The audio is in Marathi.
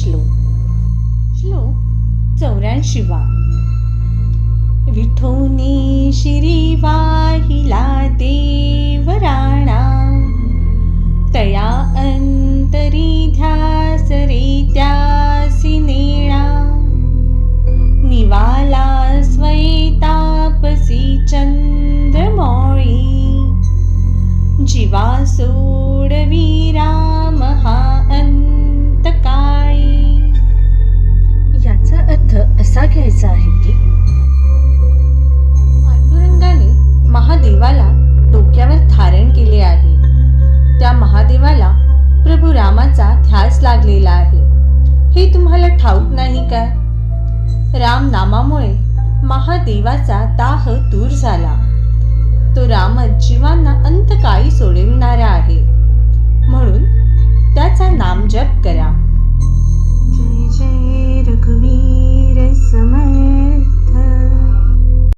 श्लोक 84. विठोनी शिरी वाहिला देवराणा, तया अंतरी ध्यास रे त्यासी नेणा. निवाला स्वैतापसी चंद्रमौळी, जीवा सोडवी राम हा अंतकाळी. याचा अर्थ असा घ्यायचा आहे की पांडुरंगाने महादेवाला डोक्यावर धारण केले आहे. त्या महादेवाला प्रभू रामाचा ध्यास लागलेला आहे. हे तुम्हाला ठाऊक नाही काय? राम नामामुळे महादेवाचा दाह दूर झाला. तो रामच जीवांना अंतकाळी सोडविणारा आहे. म्हणून त्याचा नामजप